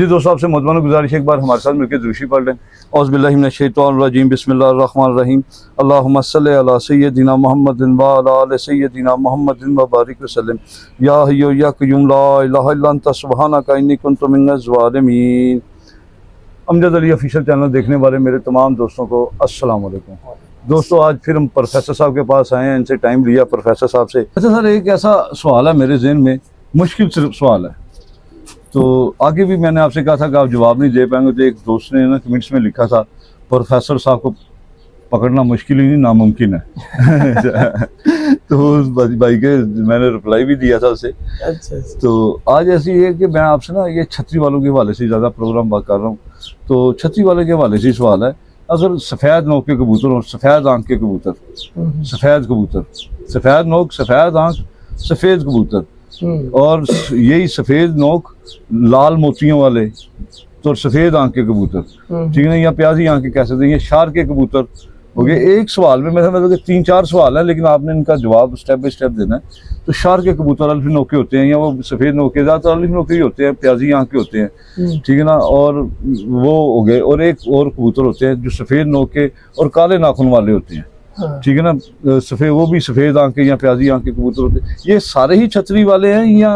जी दोस्तों, आपसे मुतमन गुजारिश एक बार हमारे साथ मिलकर दुरूशी पढ़ लें। औज़ुबिल्लाहि मिनश्शैतानिर्रजीम, बिस्मिल्लाहिर्रहमानिर्रहीम। अल्लाहुम्मा सल्लि अला सय्यदिना मुहम्मदिन व अला आलि सय्यदिना मुहम्मदिन व बारिक वसल्लम। या हय्यु या क़य्यूम ला इलाहा इल्ला अंता सुब्हानका इन्नी कुन्तु मिनज़ ज़ालिमीन। अमजद अली ऑफिशियल चैनल देखने वाले मेरे तमाम दोस्तों को अस्सलाम वालेकुम। दोस्तों, आज फिर हम प्रोफेसर साहब के पास आए हैं, इनसे टाइम लिया प्रोफेसर साहब से। अच्छा सर, एक ऐसा सवाल है मेरे ज़हन में, मुश्किल सवाल है, तो आगे भी मैंने आपसे कहा था कि आप जवाब नहीं दे पाएंगे। तो एक दोस्त ने ना कमेंट्स में लिखा था, प्रोफेसर साहब को पकड़ना मुश्किल ही नहीं नामुमकिन है। तो उस भाई के मैंने रिप्लाई भी दिया था उसे। अच्छा। तो आज ऐसी है कि मैं आपसे ना ये छतरी वालों के हवाले से ज़्यादा प्रोग्राम बात कर रहा हूँ। तो छतरी वाले के हवाले से सवाल है, अगर सफ़ेद नोक के कबूतर और सफ़ेद आंख के कबूतर, सफ़ेद कबूतर, सफ़ेद नोक, सफ़ेद आंख, सफ़ेद कबूतर, और यही सफ़ेद नोक लाल मोतियों वाले तो सफ़ेद आंख के कबूतर, ठीक है ना, या प्याजी आंख के कह सकते हैं, ये शार के कबूतर हो गए। एक सवाल में मेरा मतलब 3-4 सवाल है, लेकिन आपने इनका जवाब स्टेप बाय स्टेप देना है। तो शार के कबूतर अल्फी नोके होते हैं, या वो सफ़ेद नोके, ज़्यादातर अल्फी नोके ही होते हैं, प्याजी आंख के होते हैं, ठीक है ना, और वो हो गए। और एक और कबूतर होते हैं जो सफ़ेद नोके और काले नाखून वाले होते हैं, ठीक है ना, सफ़ेद, वो भी सफ़ेद आंख के या प्याजी आंख के कबूतर होते हैं। ये सारे ही छतरी वाले हैं या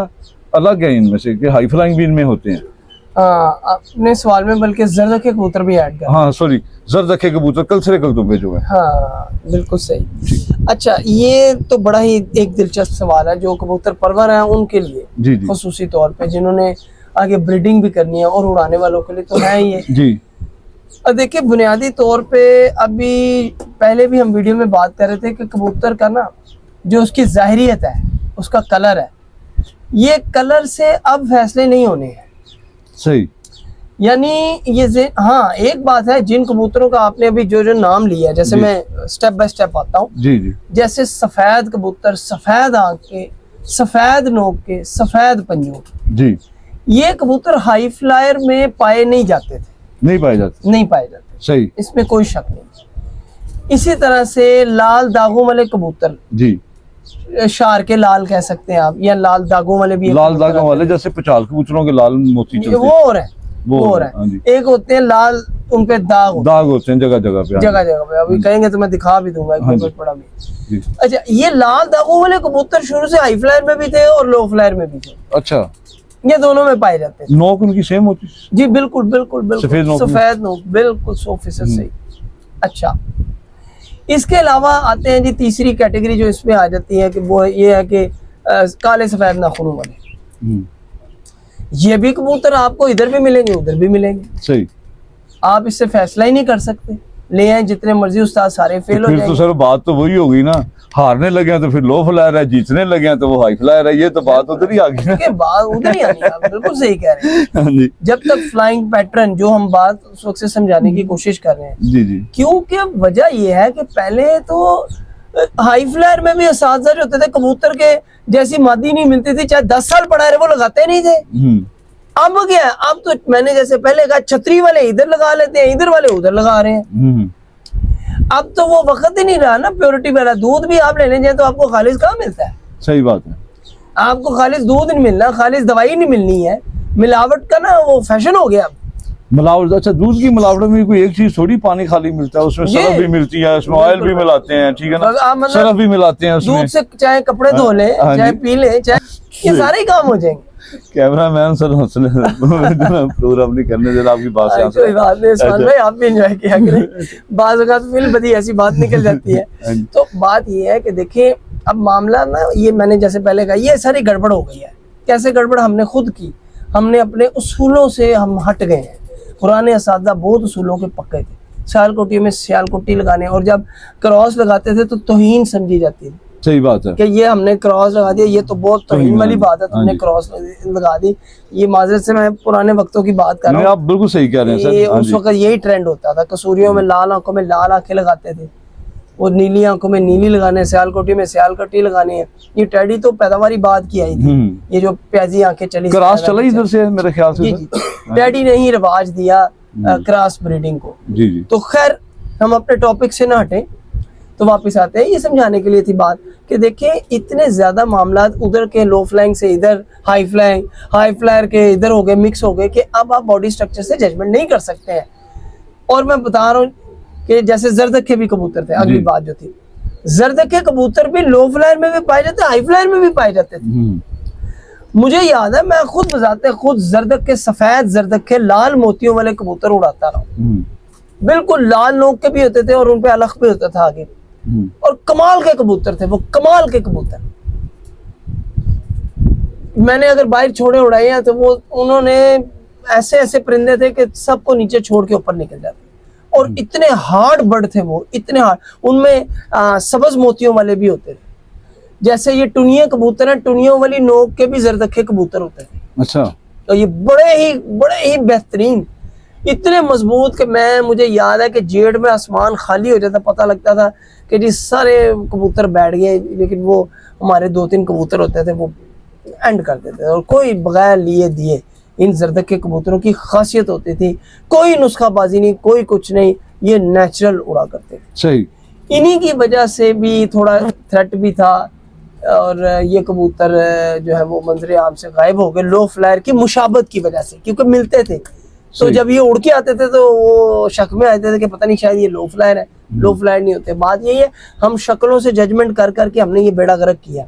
अलग हैं इनमें से, कि हाई फ्लाइंग भी इनमें होते हैं? अपने सवाल में बल्कि जर्द के कबूतर भी ऐड कर। हाँ सॉरी, जर्द के कबूतर कलसरे कलतों पे जो है। हाँ बिल्कुल सही। अच्छा, ये तो बड़ा ही एक दिलचस्प सवाल है जो कबूतर परवर हैं उनके लिए जी जी, खुसूसी तौर पे, जिन्होंने आगे ब्रीडिंग भी करनी है, और उड़ाने वालों के लिए तो है ये जी। देखिए, बुनियादी तौर पे अभी पहले भी हम वीडियो में बात कर रहे थे कि कबूतर का ना जो उसकी ज़ाहिरियत है, उसका कलर है, ये कलर से अब फैसले नहीं होने हैं। सही। यानी ये हाँ, एक बात है, जिन कबूतरों का आपने अभी जो जो नाम लिया है, जैसे मैं स्टेप बाय स्टेप आता हूँ। जी जी। जैसे सफ़ेद कबूतर, सफ़ेद आंख के, सफ़ेद नोक के, सफ़ेद पंजों के, जी, ये कबूतर हाई फ्लायर में पाए नहीं जाते थे, नहीं पाए जाते। सही, इसमें कोई शक नहीं। इसी तरह से लाल दागों वाले कबूतर, जी, शार के लाल कह सकते हैं आप, या लाल दागों वाले भी, लाल दागों वाले जैसे पचाल कबूतरों के लाल मोती चलते हैं, वो और है, वो और है। एक होते हैं लाल, उन पे दाग होते हैं जगह जगह पे। अभी कहेंगे तो मैं दिखा भी दूंगा, बड़ा भी। अच्छा, ये लाल दागों वाले कबूतर शुरू से हाई फ्लायर में भी थे और लो फ्लायर में भी थे। अच्छा, ये दोनों में पाए जाते हैं। नोक उनकी सेम होती है? जी बिल्कुल बिल्कुल बिल्कुल, सफेद नोक, बिल्कुल 100% सही। अच्छा, इसके अलावा आते हैं जी तीसरी कैटेगरी जो इसमें आ जाती है, कि वो ये है कि काले सफेद नाखूनों वाले। ये भी कबूतर आपको इधर भी मिलेंगे, उधर भी मिलेंगे। सही। आप इससे फैसला ही नहीं कर सकते, ले आए जितने मर्जी उस्ताद, सारे फेल हो जाएंगे। तो सर बात तो वही होगी ना, हारने लगे हैं तो फिर लो फ्लायर है, जीतने लगे हैं तो वो हाई फ्लायर है। ये तो बात उधर ही आ गई ना, बात उधर ही आनी है। आप बिल्कुल सही कह रहे हैं। जब तक फ्लाइंग पैटर्न जो हम बात उस वक्त से समझाने की कोशिश कर रहे हैं, जी जी, क्योंकि वजह ये है कि पहले तो हाई फ्लायर में भी असातिज़ा जो होते थे, कबूतर के जैसी मादी नहीं मिलती थी, चाहे 10 साल पढ़ा रहे, वो लगाते नहीं थे। अब क्या है, अब तो मैंने जैसे पहले कहा, छतरी वाले इधर लगा लेते हैं, इधर वाले उधर लगा रहे हैं। अब तो वो वक्त ही नहीं रहा ना प्योरिटी वाला। दूध भी आप लेने जाए तो आपको खालिस कहाँ मिलता है? सही बात है, आपको खालिस दूध नहीं मिलना, खालिस दवाई नहीं मिलनी है। मिलावट का ना वो फैशन हो गया। मिलावट, अच्छा, दूध की मिलावट में कोई एक चीज थोड़ी पानी खाली मिलता है, उसमें सरफ भी मिलती है, उसमें ऑयल भी मिलाते हैं, ठीक है ना, सरफ भी मिलाते हैं उसमें। दूध से चाहे कपड़े धो ले, चाहे पी ले, चाहे ये सारे काम हो जाएंगे। कैमरामैन सर हौसले प्रोग्राम नहीं करने दे रहा, आपकी बात से कोई बात नहीं उस्मान भाई, आप भी एंजॉय किया करें। बाज़ औक़ात फिल्म बदी ऐसी बात निकल जाती है। तो बात ये है कि देखिए, अब मामला ना, ये मैंने जैसे पहले कहा, ये सारी गड़बड़ हो गई है। कैसे गड़बड़? हमने खुद की, हमने अपने उसूलों से हम हट गए हैं। पुराने असातिज़ा बहुत उसूलों के पक्के थे। सियालकोटी में सियालकोटी लगाने, और जब क्रॉस लगाते थे तो तौहीन समझी जाती थी। सही बात है कि ये हमने क्रॉस लगा दिया, ये तो बहुत तौहीन वाली बात है, तुमने क्रॉस लगा दी। ये माजरत से मैं पुराने वक्तों की बात कर रहा हूँ। आप बिल्कुल सही कह रहे हैं सर। उस वक्त यही ट्रेंड होता था। कसूरियों में लाल आंखों में लाल आंखें लगाते थे, और नीली आंखों में नीली लगाने, सियालकोटी में सियालकोटी लगानी है। ये टैडी तो पैदावारी बात की आई थी, ये जो प्याजी आंखें चली, क्रॉस चला इधर से मेरे ख्याल से। टैडी ने ही रिवाज दिया क्रॉस ब्रीडिंग को। जी जी। तो खैर, हम अपने टॉपिक से ना हटे, तो वापस आते हैं, ये समझाने के लिए थी बात कि देखिए इतने ज्यादा मामला उधर के लो फ्लाइंग से इधर हाई फ्लायर के इधर हो गए, मिक्स हो गए कि अब आप बॉडी स्ट्रक्चर से जजमेंट नहीं कर सकते हैं। और मैं बता रहा हूँ कि जैसे जरदखे भी कबूतर थे, अगली बात जो थी, जरदखे कबूतर भी लो फ्लायर में भी पाए जाते, हाई फ्लायर में भी पाए जाते थे। मुझे याद है मैं खुद बजाते खुद जरदखे, सफेद जरदखे, लाल मोतियों वाले कबूतर उड़ाता रहा, बिल्कुल लाल नोक के भी होते थे और उनपे अलग भी होता था आगे, और कमाल के कबूतर थे वो, कमाल के कबूतर। मैंने अगर बाहर छोड़े उड़ाए हैं तो वो उन्होंने ऐसे ऐसे परिंदे थे कि सबको नीचे छोड़ के ऊपर निकल जाते, और इतने हार्ड बर्ड थे वो, इतने हार्ड। उनमें सब्ज मोतियों वाले भी होते थे, जैसे ये टुनिया कबूतर है, टुनियों वाली नोक के भी जरदखे कबूतर होते थे। अच्छा। तो ये बड़े ही बेहतरीन, इतने मजबूत कि मुझे याद है कि जेठ में आसमान खाली हो जाता, पता लगता था कि जी सारे कबूतर बैठ गए, लेकिन वो हमारे 2-3 कबूतर होते थे वो एंड कर देते थे, और कोई बगैर लिए दिए। इन जरदखे कबूतरों की खासियत होती थी, कोई नुस्खाबाजी नहीं, कोई कुछ नहीं, ये नेचुरल उड़ा करते थे। सही। इन्हीं की वजह से भी थोड़ा थ्रेट भी था, और ये कबूतर जो है वो मंजरे आम से गायब हो गए लो फ्लायर की मुशाबत की वजह से, क्योंकि मिलते थे। तो जब ये उड़ के आते थे तो वो शक में आते थे कि पता नहीं शायद ये लो फ्लायर है, लो फ्लायर नहीं होते। बात यही है, हम शक्लों से जजमेंट कर करके हमने ये बेड़ा गर्क किया।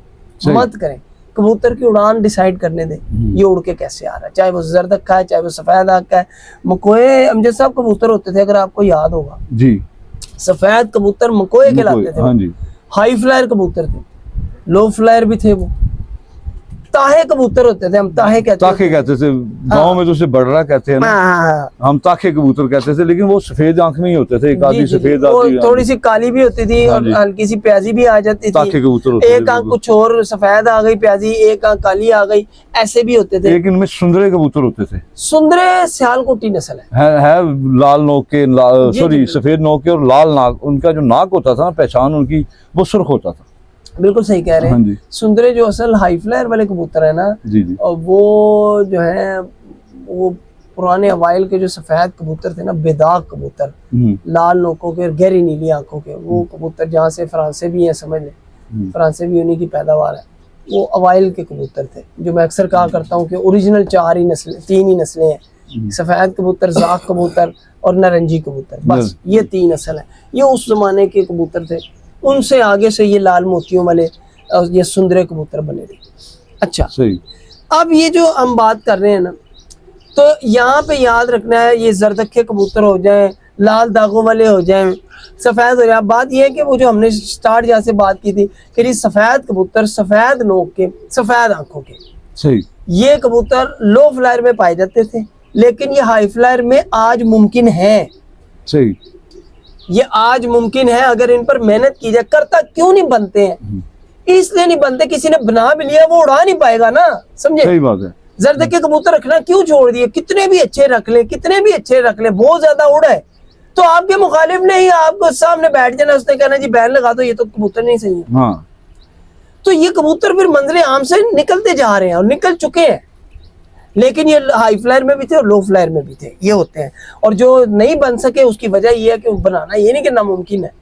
मत करें, कबूतर की उड़ान डिसाइड करने दें, ये उड़ के कैसे आ रहा है, चाहे वो जरदखा है, चाहे वो सफेद आँख का है। मकोए अमजद साहब कबूतर होते थे, अगर आपको याद होगा जी, सफेद कबूतर मकोए कहलाते थे। हाँ जी। हाई फ्लायर कबूतर थे, लो फ्लायर भी थे, वो ताहे कबूतर होते थे, हम ताहे कहते थे। गांव में तो उसे बड़रा कहते हैं ना, हम ताखे कबूतर कहते थे, लेकिन वो सफेद आंख में ही होते थे, एक आधी सफेद आती, थोड़ी सी काली भी होती थी और हल्की सी प्याजी भी आ जाती थी। ताखे कबूतर होते थे, एक आंख कुछ और सफेद आ गई प्याजी, एक आंख काली आ गई, ऐसे भी होते थे। लेकिन इनमें सुंदरे कबूतर होते थे। सुंदरे सियालकोटी नस्ल है लाल नोक के, सॉरी सफेद नोक के और लाल नाक, उनका जो नाक होता था ना, पहचान उनकी वो सुर्ख होता था। बिल्कुल सही कह रहे हैं। सुंदरे जो असल हाई फ्लायर वाले कबूतर है ना, और वो जो है वो पुराने अवाइल के जो सफेद कबूतर थे ना, बेदाग कबूतर, लाल नोकों के, गहरी नीली आंखों के, वो कबूतर जहाँ से फ्रांसे भी हैं, समझ लें फ्रांसे भी उन्हीं की पैदावार है, वो अवाइल के कबूतर थे। जो मैं अक्सर कहा करता हूँ कि ओरिजिनल 3 ही नस्लें हैं, सफेद कबूतर, जाक कबूतर और नारंगी कबूतर, बस ये 3 नस्ल है। ये उस जमाने के कबूतर थे, उनसे आगे से ये लाल मोतियों वाले ये सुंदरे कबूतर बने थे। अच्छा सही। अब ये जो हम बात कर रहे हैं ना, तो यहाँ पे याद रखना है, ये जरदखे कबूतर हो जाएं, लाल दागों वाले हो जाएं, सफेद हो जाए। बात ये है कि वो जो हमने स्टार्ट जहाँ से बात की थी कि सफेद कबूतर, सफेद नोक के, सफेद आंखों के, सही, ये कबूतर लो फ्लायर में पाए जाते थे, लेकिन ये हाई फ्लायर में आज मुमकिन है। सही, ये आज मुमकिन है अगर इन पर मेहनत की जाए। करता क्यों नहीं बनते हैं? इसलिए नहीं बनते, किसी ने बना भी लिया वो उड़ा नहीं पाएगा ना, समझे? सही बात है। जरदखे कबूतर रखना क्यों छोड़ दिए? कितने भी अच्छे रख ले, कितने भी अच्छे रख ले, बहुत ज्यादा उड़ा है तो आपके मुखालिफ नहीं, आपको सामने बैठ जाना, उसने कहना जी बैन लगा दो, ये तो कबूतर नहीं सही है। हाँ। तो ये कबूतर फिर मंजरे आम से निकलते जा रहे हैं और निकल चुके हैं, लेकिन ये हाई फ्लायर में भी थे और लो फ्लायर में भी थे, ये होते हैं। और जो नहीं बन सके उसकी वजह ये है कि बनाना ये नहीं कि नामुमकिन है,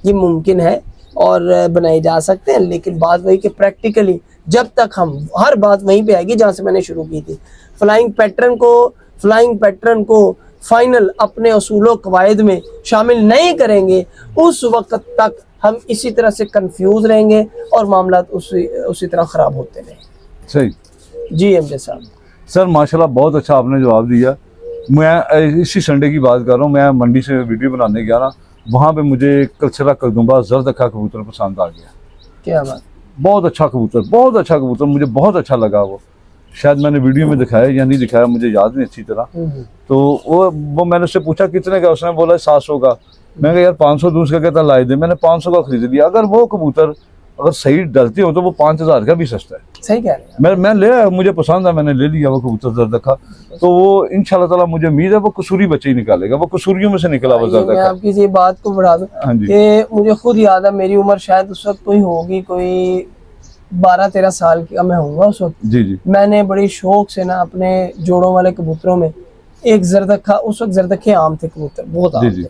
ये मुमकिन है और बनाए जा सकते हैं। लेकिन बात वही कि प्रैक्टिकली जब तक हम, हर बात वहीं पे आएगी जहाँ से मैंने शुरू की थी, फ्लाइंग पैटर्न को फाइनल अपने उसूलों कवायद में शामिल नहीं करेंगे, उस वक्त तक हम इसी तरह से कंफ्यूज रहेंगे और मामला उसी तरह ख़राब होते रहेंगे। सही जी अमजद साहब। सर माशाल्लाह बहुत अच्छा आपने जवाब दिया। मैं इसी संडे की बात कर रहा हूँ, मैं मंडी से वीडियो बनाने गया ना, वहाँ पे मुझे कलछरा कदुम्बा जरदखा कबूतर पसंद आ गया। क्या बात? बहुत अच्छा कबूतर, मुझे बहुत अच्छा लगा। वो शायद मैंने वीडियो में दिखाया या नहीं दिखाया, मुझे याद नहीं अच्छी तरह। तो वो मैंने उससे पूछा कितने का, उसने बोला 700 का। मैं कहा यार 500 दूसरा कहता ला दे, मैंने 500 का खरीद लिया। अगर वो कबूतर अगर सही डलते हो तो वो 5000 का भी सस्ता है। सही कह रहे हैं। मैं ले आया, मुझे पसंद है, मैंने ले लिया वो कबूतर जरदखा। तो वो इंशाल्लाह ताला मुझे उम्मीद है वो कसूरी बच्चे ही निकालेगा, वो कसूरियों में से निकला वो जरदखा। मैं आपकी ये बात को बढ़ा दूं कि मुझे खुद याद है, मेरी उम्र शायद उस वक्त कोई होगी, कोई 12-13 साल का मैं होऊंगा उस वक्त। जी। मैंने बड़ी शौक से ना अपने जोड़ों वाले कबूतरों में एक जरदखा, उस वक्त जरदखे आम थे कबूतर, बहुत आम थे,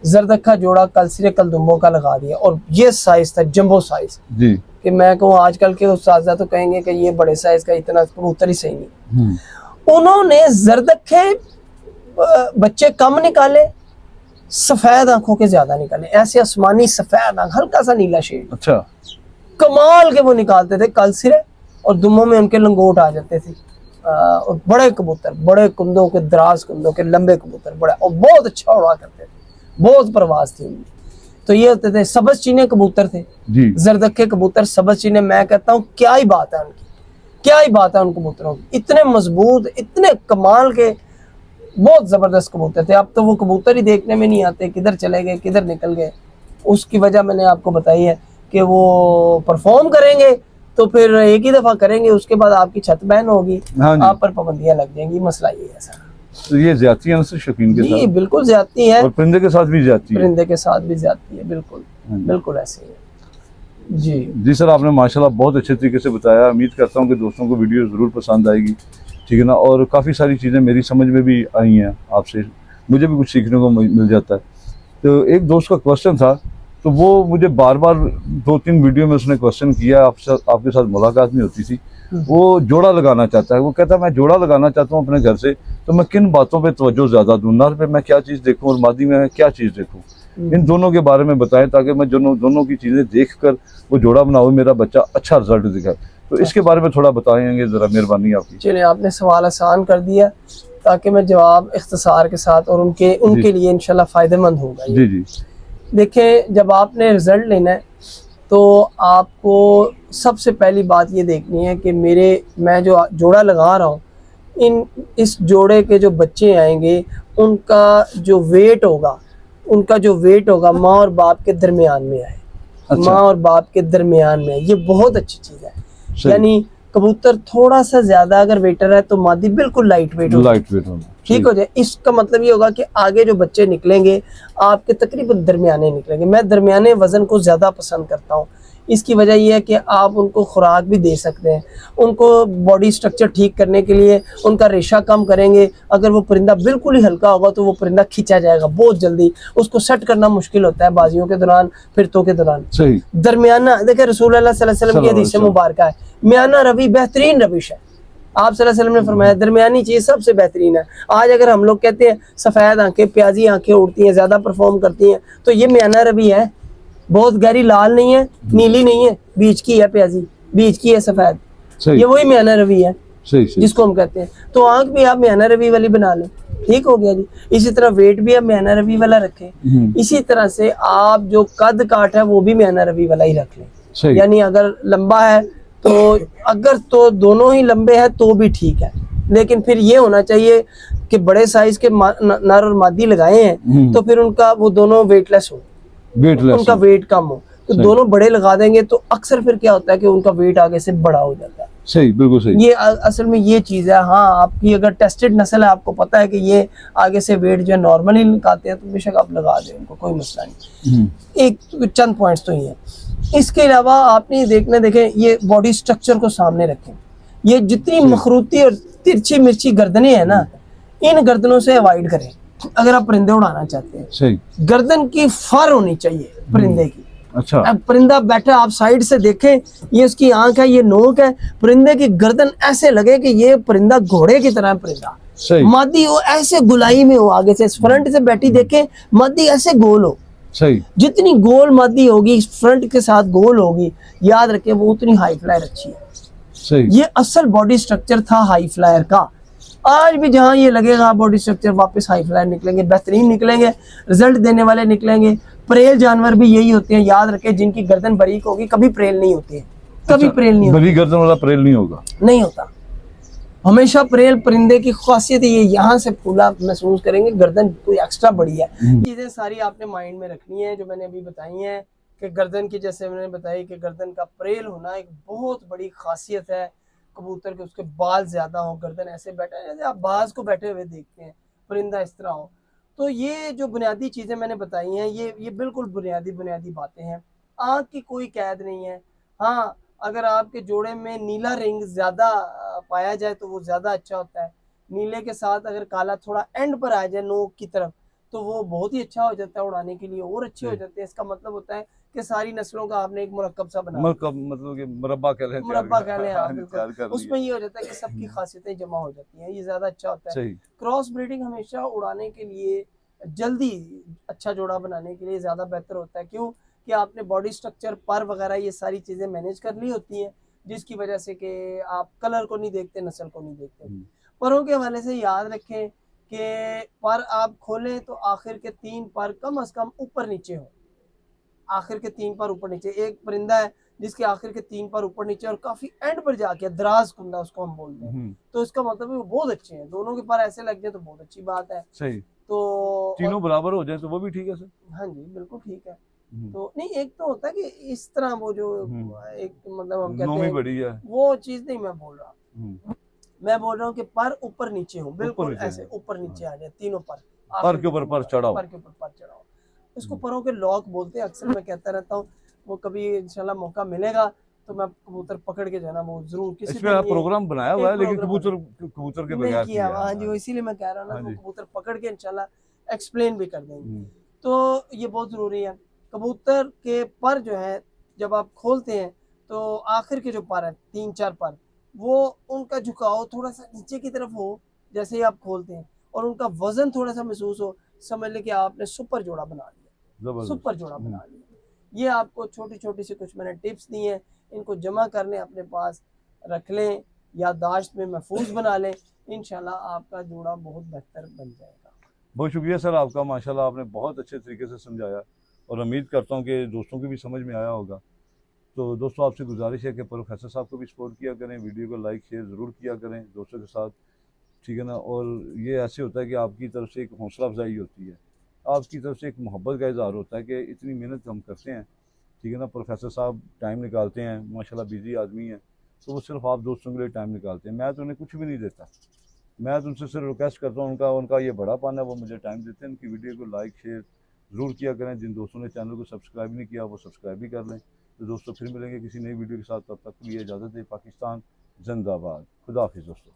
जरदख्खा जोड़ा कल सिरे कल दुम्बों का लगा दिया, और ये साइज था जंबो साइज जी। कि मैं कहूँ आजकल के उस्ताद तो कहेंगे कि ये बड़े साइज का इतना कबूतर ही सही नहीं। उन्होंने जरदख्खे बच्चे कम निकाले, सफेद आंखों के ज्यादा निकाले, ऐसे आसमानी सफेद आंख, हल्का सा नीला शेड, अच्छा। कमाल के वो निकालते थे कल सिरे, और दुम्बों में उनके लंगोट आ जाते थे। और बड़े कबूतर, बड़े कुंदों के, दराज कुंदों के लंबे कबूतर बड़े, और बहुत अच्छा उड़ा करते थे, बहुत परवाज थी उनकी। तो ये होते थे सबज चीने कबूतर थे जी। जरदख्खे कबूतर सबज चीने, मैं कहता हूँ क्या ही बात है उनकी, क्या ही बात है उन कबूतरों की, इतने मजबूत, इतने कमाल के, बहुत जबरदस्त कबूतर थे। अब तो वो कबूतर ही देखने में नहीं आते, किधर चले गए किधर निकल गए। उसकी वजह मैंने आपको बताई है कि वो परफॉर्म करेंगे तो फिर एक ही दफा करेंगे, उसके बाद आपकी छत बैन होगी, हाँ जी। आप पर पाबंदियां लग जाएंगी, मसला ये है सर। तो ये ज्यादती है नस्ल शौकीन के जी साथ, बिल्कुल ज्यादती है, और परिंदे के साथ भी ज्यादती है। परिंदे के साथ भी ज्यादती है, बिल्कुल हाँ जी। बिल्कुल ऐसे ही है। जी जी सर, आपने माशाल्लाह बहुत अच्छे तरीके से बताया। उम्मीद करता हूँ कि दोस्तों को वीडियो ज़रूर पसंद आएगी, ठीक है ना। और काफ़ी सारी चीज़ें मेरी समझ में भी आई हैं आपसे, मुझे भी कुछ सीखने को मिल जाता है। तो एक दोस्त का क्वेश्चन था, तो वो मुझे बार बार 2-3 वीडियो में उसने क्वेश्चन किया, आपके साथ मुलाकात नहीं होती थी। वो जोड़ा लगाना चाहता है, वो कहता है मैं जोड़ा लगाना चाहता हूँ अपने घर से, तो मैं किन बातों पे तवज्जो ज़्यादा दूँ, नर पे मैं क्या चीज़ देखूँ और मादी में मैं क्या चीज़ देखूँ, इन दोनों के बारे में बताएं, ताकि मैं दोनों की चीज़ें देखकर वो जोड़ा बनाऊँ, मेरा बच्चा अच्छा रिजल्ट दिखाए। तो इसके बारे में थोड़ा बताएंगे ज़रा, मेहरबानी आपकी। चलिए, आपने सवाल आसान कर दिया ताकि मैं जवाब इख्तिसार के साथ, और उनके लिए इंशाल्लाह फ़ायदेमंद होगा ये। जी जी। देखें, जब आपने रिज़ल्ट लेना है तो आपको सबसे पहली बात ये देखनी है कि मैं जो जोड़ा लगा रहा हूँ, इस जोड़े के जो बच्चे आएंगे उनका जो वेट होगा माँ और बाप के दरमियान में आए। अच्छा। माँ और बाप के दरमियान में, ये बहुत अच्छी चीज़ है। यानी कबूतर थोड़ा सा ज्यादा अगर वेटर है तो मादी बिल्कुल लाइट वेट होगा, ठीक हो जाए। इसका मतलब ये होगा कि आगे जो बच्चे निकलेंगे आपके तकरीबन दरमियाने निकलेंगे। मैं दरमियाने वजन को ज्यादा पसंद करता हूँ। इसकी वजह यह है कि आप उनको खुराक भी दे सकते हैं, उनको बॉडी स्ट्रक्चर ठीक करने के लिए उनका रेशा कम करेंगे। अगर वो परिंदा बिल्कुल ही हल्का होगा तो वो परिंदा खींचा जाएगा बहुत जल्दी, उसको सेट करना मुश्किल होता है बाजियों के दौरान, फिरतों के दौरान। सही। दरमियाना, देखिए रसूल अल्लाह सल्लल्लाहु अलैहि वसल्लम की हदीस मुबारक है, म्याना रवि बेहतरीन रविश है। आप सल्लल्लाहु अलैहि वसल्लम ने फरमाया दरमियानी चीज सबसे बेहतरीन है। आज अगर हम लोग कहते हैं सफेद आंखें, प्याजी आंखें उड़ती हैं, ज्यादा परफॉर्म करती हैं, तो ये म्याना रवि है। बहुत गहरी लाल नहीं है, नीली नहीं है, बीच की है प्याजी, बीच की है सफेद, ये वही म्याना रवि है जिसको हम कहते हैं। तो आंख भी आप म्याना रवि वाली बना लें, ठीक हो गया जी। इसी तरह वेट भी आप म्याना रवि वाला रखें। इसी तरह से आप जो कद काट है वो भी म्याना रवि वाला ही रख लें। यानी अगर लंबा है तो दोनों ही लंबे हैं तो भी ठीक है, लेकिन फिर ये होना चाहिए कि बड़े साइज के नर और मादी लगाए हैं तो फिर उनका वो दोनों वेटलेस हो, उनका वेट कम हो। तो दोनों बड़े लगा देंगे तो अक्सर फिर क्या होता है कि उनका वेट आगे से बड़ा हो जाता है। सही, बिल्कुल सही। ये असल में ये चीज़ है। हाँ, आपकी अगर टेस्टेड नस्ल है, आपको पता है कि ये आगे से वेट जो है नॉर्मली निकालते हैं, तो बेशक आप लगा दें उनको, कोई मसला नहीं। एक चंद पॉइंट्स तो ये हैं। इसके अलावा आपने देखें ये बॉडी स्ट्रक्चर को सामने रखें। ये जितनी मखरूती और तिरछी मिर्ची गर्दनें हैं ना, इन गर्दनों से अवॉइड करें अगर आप परिंदे उड़ाना चाहते हैं। सही। गर्दन की फर होनी चाहिए परिंदे की। अच्छा। अब परिंदा बैठा, आप साइड से देखें, ये उसकी आंख है, ये नोक है, परिंदे की गर्दन ऐसे लगे कि ये परिंदा घोड़े की तरह है परिंदा। सही। मादी वो ऐसे गुलाई में हो, आगे से फ्रंट से बैठी देखें, मादी ऐसे गोल हो। सही। जितनी गोल मादी होगी, फ्रंट के साथ गोल होगी, याद रखें वो उतनी हाई फ्लायर अच्छी है। सही। ये असल बॉडी स्ट्रक्चर था हाई फ्लायर का। आज भी जहां ये लगेगा बॉडी स्ट्रक्चर, वापस हाई फ्लायर निकलेंगे, बेहतरीन निकलेंगे, रिजल्ट देने वाले निकलेंगे। प्रेल जानवर भी यही होते हैं, याद रखें, जिनकी गर्दन बारीक होगी कभी प्रेल नहीं होती है, कभी प्रेल नहीं होती। बड़ी गर्दन वाला प्रेल नहीं होगा, नहीं होता। हमेशा प्रेल परिंदे की खासियत ये यहाँ से फूला महसूस करेंगे, गर्दन कोई एक्स्ट्रा बड़ी है। चीजें सारी आपने माइंड में रखनी है जो मैंने अभी बताई हैं कि गर्दन की, जैसे मैंने बताई कि गर्दन का प्रेल होना एक बहुत बड़ी खासियत है कबूतर के। उसके बाल ज्यादा हो, गर्दन ऐसे बैठा है जैसे आप बाज को बैठे हुए देखते हैं, परिंदा इस तरह हो। तो ये जो बुनियादी चीजें मैंने बताई हैं, ये बिल्कुल बुनियादी बातें हैं। आँख की कोई कैद नहीं है। हाँ, अगर आपके जोड़े में नीला रिंग ज्यादा पाया जाए तो वो ज्यादा अच्छा होता है। नीले के साथ अगर काला थोड़ा एंड पर आ जाए नोक की तरफ, तो वो बहुत ही अच्छा हो जाता है, उड़ाने के लिए और अच्छे हो जाते हैं। इसका मतलब होता है कि सारी नस्लों का आपने एक मुरक्कब सा बना मतलब कि मुरब्बा कह लें, मुरब्बा कह लें आप, तैयार कर बिल्कुल। लिया। उसमें ये हो जाता है कि सबकी खासियतें जमा हो जाती हैं, ये ज्यादा अच्छा होता है। सही। क्रॉस ब्रीडिंग हमेशा उड़ाने के लिए जल्दी अच्छा जोड़ा बनाने के लिए ज्यादा बेहतर होता है। क्यों कि आपने बॉडी स्ट्रक्चर, पर वगैरह ये सारी चीजें मैनेज कर ली होती हैं, जिसकी वजह से कि आप कलर को नहीं देखते, नस्ल को नहीं देखते। परों के हवाले से याद रखें कि पर आप खोलें तो आखिर के 3 पर कम से कम ऊपर नीचे हो। आखिर के 3 पर ऊपर नीचे, एक परिंदा है जिसके आखिर के 3 पर ऊपर नीचे और काफी एंड पर जाके दराज कुंदा उसको हम बोलते हैं, तो इसका मतलब है वो बहुत अच्छे हैं। दोनों के पर ऐसे लग जाए तो बहुत अच्छी बात है। सही। तो तीनों बराबर हो जाए तो वो भी ठीक है सर। हाँ जी, बिल्कुल ठीक है। तो नहीं, एक तो होता है कि इस तरह वो जो एक मतलब हम कहते हैं बड़ी है, वो चीज नहीं मैं बोल रहा। मैं बोल रहा हूँ कि पर ऊपर नीचे हो, बिल्कुल ऐसे ऊपर नीचे आ जाए तीनों पर के ऊपर पर चढ़ाओ, पर के ऊपर पर चढ़ाओ। उसको परों के लॉक बोलते हैं, अक्सर मैं कहता रहता हूँ। वो कभी इंशाल्लाह मौका मिलेगा तो मैं कबूतर पकड़ के जाना वो जरूर किसी इसमें प्रोग्राम बनाया हुआ है, लेकिन कबूतर के बगैर किया। हाँ जी, वो इसीलिए मैं कह रहा हूँ ना, वो कबूतर पकड़ के इंशाल्लाह एक्सप्लेन भी कर देंगे। तो ये बहुत जरूरी है। कबूतर के पर जो है जब आप खोलते हैं तो आखिर के जो पर है 3-4 पर, वो उनका झुकाव थोड़ा सा नीचे की तरफ हो जैसे ही आप खोलते हैं, और उनका वजन थोड़ा सा महसूस हो, समझ लें कि आपने सुपर जोड़ा बना लिया, सुपर जोड़ा बना लिया। ये आपको छोटी छोटी सी कुछ मैंने टिप्स दी हैं, इनको जमा कर लें, अपने पास रख लें, याददाश्त में महफूज बना लें, इंशाल्लाह आपका जोड़ा बहुत बेहतर बन जाएगा। बहुत शुक्रिया सर आपका, माशाल्लाह आपने बहुत अच्छे तरीके से समझाया, और उम्मीद करता हूँ कि दोस्तों को भी समझ में आया होगा। तो दोस्तों आपसे गुजारिश है कि प्रोफेसर साहब को भी सपोर्ट किया करें, वीडियो को लाइक शेयर ज़रूर किया करें दोस्तों के साथ, ठीक है ना। और ये ऐसे होता है कि आपकी तरफ से एक हौसला अफजाई होती है, आपकी तरफ से एक मोहब्बत का इज़हार होता है कि इतनी मेहनत हम करते हैं, ठीक है ना। प्रोफेसर साहब टाइम निकालते हैं, माशाल्लाह बिजी आदमी है, तो वो सिर्फ आप दोस्तों के लिए टाइम निकालते हैं। मैं तो उन्हें कुछ भी नहीं देता, मैं तो उनसे सिर्फ रिक्वेस्ट करता हूँ, उनका ये बड़ा पान है, वो मुझे टाइम देते हैं। उनकी वीडियो को लाइक शेयर ज़रूर किया करें। जिन दोस्तों ने चैनल को सब्सक्राइब नहीं किया वो सब्सक्राइब भी कर लें। तो दोस्तों फिर मिलेंगे किसी नई वीडियो के साथ, तब तक के लिए इजाज़त है। पाकिस्तान जिंदाबाद, खुदा हाफिज़ दोस्तों।